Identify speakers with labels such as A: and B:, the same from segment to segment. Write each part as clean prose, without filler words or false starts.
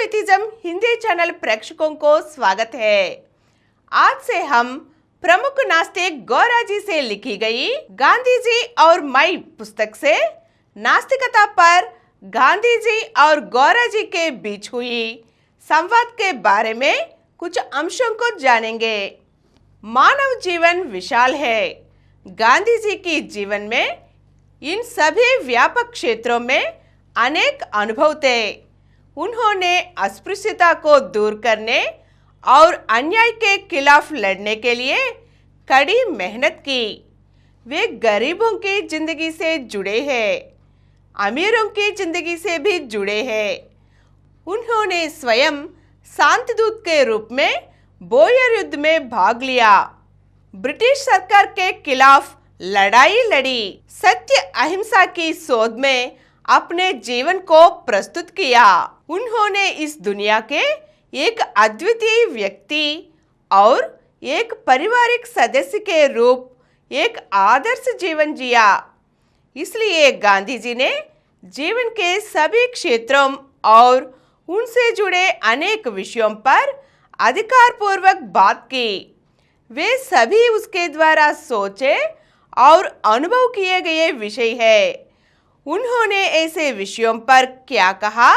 A: Atheism Hindi channel प्रेक्षकों को स्वागत है। आज से हम प्रमुख नास्तिक गौरा जी से लिखी गई गांधी जी और मैं पुस्तक से नास्तिकता पर गांधी जी और गौरा जी के बीच हुई संवाद के बारे में कुछ अंशों को जानेंगे। मानव जीवन विशाल है। गांधी जी की जीवन में इन सभी व्यापक क्षेत्रों में अनेक अनुभव थे। उन्होंने अस्पृश्यता को दूर करने और अन्याय के खिलाफ लड़ने के लिए कड़ी मेहनत की। वे गरीबों की जिंदगी से जुड़े हैं, अमीरों की जिंदगी से भी जुड़े हैं। उन्होंने स्वयं शांतिदूत के रूप में बोयर युद्ध में भाग लिया, ब्रिटिश सरकार के खिलाफ लड़ाई लड़ी, सत्य अहिंसा की शोध में अपने जीवन को प्रस्तुत किया। उन्होंने इस दुनिया के एक अद्वितीय व्यक्ति और एक पारिवारिक सदस्य के रूप एक आदर्श जीवन जिया। इसलिए गांधी जी ने जीवन के सभी क्षेत्रों और उनसे जुड़े अनेक विषयों पर अधिकारपूर्वक बात की। वे सभी उसके द्वारा सोचे और अनुभव किए गए विषय है। उन्होंने ऐसे विषयों पर क्या कहा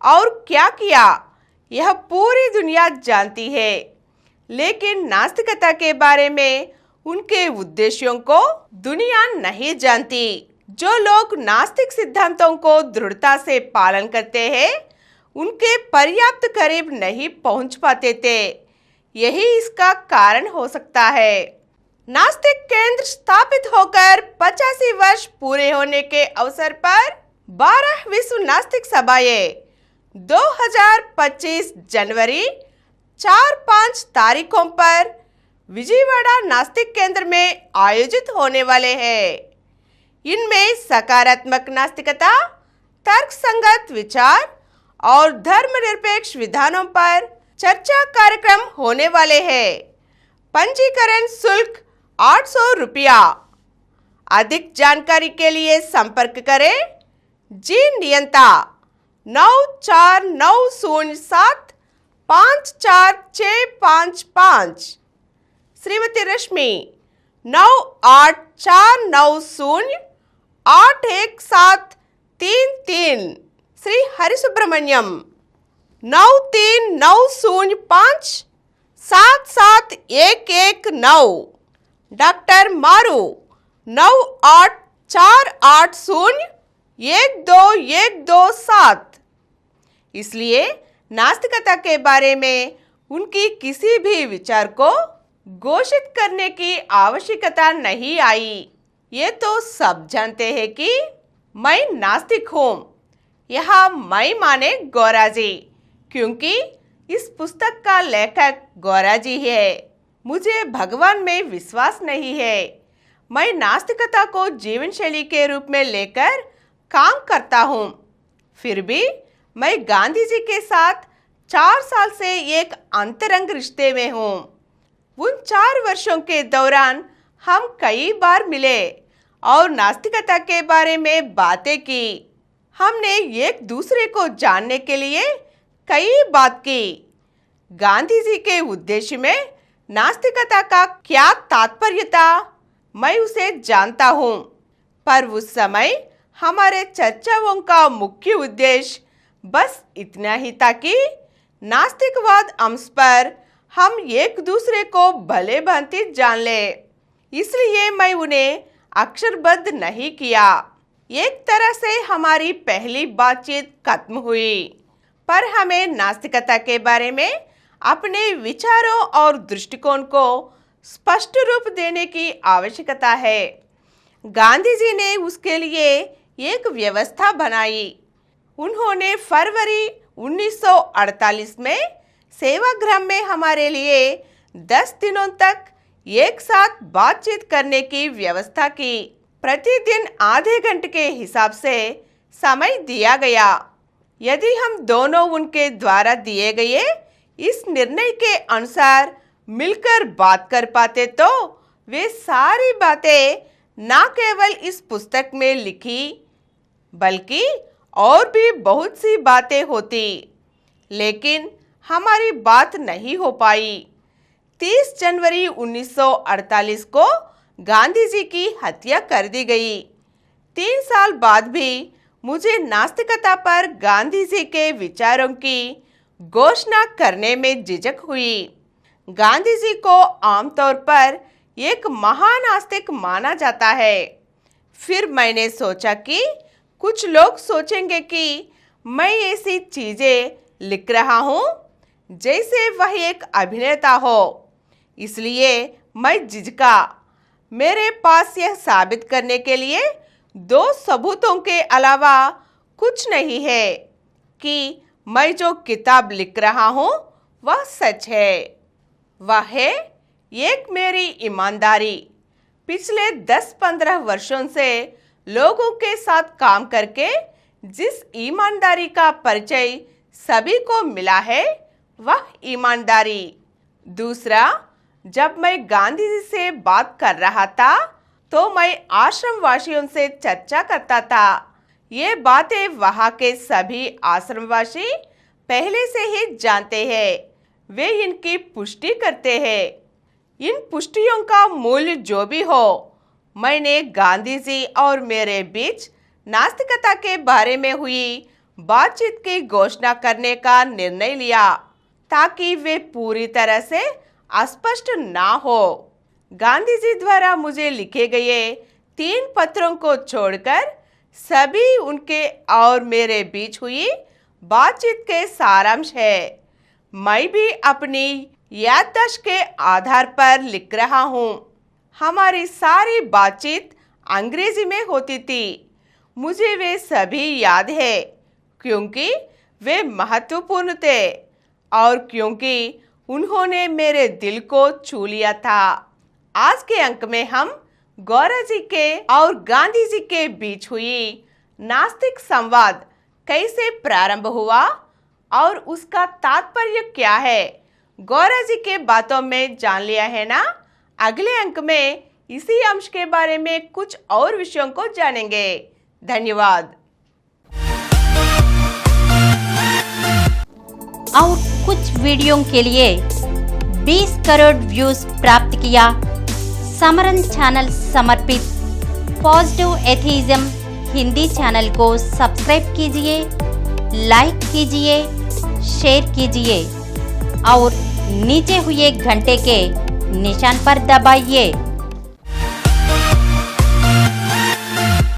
A: और क्या किया यह पूरी दुनिया जानती है, लेकिन नास्तिकता के बारे में उनके उद्देश्यों को दुनिया नहीं जानती। जो लोग नास्तिक सिद्धांतों को दृढ़ता से पालन करते हैं उनके पर्याप्त करीब नहीं पहुंच पाते थे। यही इसका कारण हो सकता है। नास्तिक केंद्र स्थापित होकर 85 वर्ष पूरे होने के अवसर पर 12 विश्व नास्तिक सभाएं 2025 जनवरी 4-5 तारीखों पर विजयवाड़ा नास्तिक केंद्र में आयोजित होने वाले हैं। इनमें सकारात्मक नास्तिकता, तर्कसंगत विचार और धर्मनिरपेक्ष विधानों पर चर्चा कार्यक्रम होने वाले हैं। पंजीकरण शुल्क 800 रुपया। अधिक जानकारी के लिए संपर्क करें जी नियंता 9490754655, श्रीमती रश्मि 9849081733, श्री हरिसुब्रमण्यम 9390577119, डॉक्टर मारू 9848012127। इसलिए नास्तिकता के बारे में उनकी किसी भी विचार को घोषित करने की आवश्यकता नहीं आई। ये तो सब जानते हैं कि मैं नास्तिक हूँ। यहाँ मैं माने गौरा जी, क्योंकि इस पुस्तक का लेखक गौरा जी है। मुझे भगवान में विश्वास नहीं है। मैं नास्तिकता को जीवन शैली के रूप में लेकर काम करता हूँ। फिर भी मैं गांधी जी के साथ 4 साल से एक अंतरंग रिश्ते में हूँ। उन 4 वर्षों के दौरान हम कई बार मिले और नास्तिकता के बारे में बातें की। हमने एक दूसरे को जानने के लिए कई बात की। गांधी जी के उद्देश्य में नास्तिकता का क्या तात्पर्य था मैं उसे जानता हूँ, पर उस समय हमारे चर्चाओं का मुख्य उद्देश्य बस इतना ही था कि नास्तिकवाद अंश पर हम एक दूसरे को भले भांति जान ले। इसलिए मैं उन्हें अक्षरबद्ध नहीं किया। एक तरह से हमारी पहली बातचीत खत्म हुई, पर हमें नास्तिकता के बारे में अपने विचारों और दृष्टिकोण को स्पष्ट रूप देने की आवश्यकता है। गांधी जी ने उसके लिए एक व्यवस्था बनाई। उन्होंने फरवरी 1948 में सेवाग्राम में हमारे लिए 10 दिनों तक एक साथ बातचीत करने की व्यवस्था की। प्रतिदिन आधे घंटे के हिसाब से समय दिया गया। यदि हम दोनों उनके द्वारा दिए गए इस निर्णय के अनुसार मिलकर बात कर पाते तो वे सारी बातें न केवल इस पुस्तक में लिखी बल्कि और भी बहुत सी बातें होती। लेकिन हमारी बात नहीं हो पाई। 30 जनवरी 1948 को गांधी जी की हत्या कर दी गई। 3 साल बाद भी मुझे नास्तिकता पर गांधी जी के विचारों की घोषणा करने में झिझक हुई। गांधी जी को आमतौर पर एक महान नास्तिक माना जाता है। फिर मैंने सोचा कि कुछ लोग सोचेंगे कि मैं ऐसी चीजें लिख रहा हूँ जैसे वह एक अभिनेता हो, इसलिए मैं झिझका। मेरे पास यह साबित करने के लिए 2 सबूतों के अलावा कुछ नहीं है कि मैं जो किताब लिख रहा हूँ वह सच है। वह है एक मेरी ईमानदारी। पिछले 10-15 वर्षों से लोगों के साथ काम करके जिस ईमानदारी का परिचय सभी को मिला है वह ईमानदारी। दूसरा, जब मैं गांधी जी से बात कर रहा था तो मैं आश्रम वासियों से चर्चा करता था। ये बातें वहाँ के सभी आश्रमवासी पहले से ही जानते हैं। वे इनकी पुष्टि करते हैं। इन पुष्टियों का मूल्य जो भी हो, मैंने गांधी जी और मेरे बीच नास्तिकता के बारे में हुई बातचीत की घोषणा करने का निर्णय लिया ताकि वे पूरी तरह से अस्पष्ट ना हो। गांधी जी द्वारा मुझे लिखे गए 3 पत्रों को छोड़कर सभी उनके और मेरे बीच हुई बातचीत के सारांश है। मैं भी अपनी याददाश्त के आधार पर लिख रहा हूँ। हमारी सारी बातचीत अंग्रेजी में होती थी। मुझे वे सभी याद है क्योंकि वे महत्वपूर्ण थे और क्योंकि उन्होंने मेरे दिल को छू लिया था। आज के अंक में हम गौरा जी के और गांधी जी के बीच हुई नास्तिक संवाद कैसे प्रारंभ हुआ और उसका तात्पर्य क्या है, गौरा जी के बातों में जान लिया है ना। अगले अंक में इसी अंश के बारे में कुछ और विषयों को जानेंगे। धन्यवाद।
B: और कुछ वीडियो के लिए 20 करोड़ व्यूज प्राप्त किया समरन चैनल समर्पित पॉजिटिव एथीज्म हिंदी चैनल को सब्सक्राइब कीजिए, लाइक कीजिए, शेयर कीजिए और नीचे हुए घंटे के निशान पर दबाइए।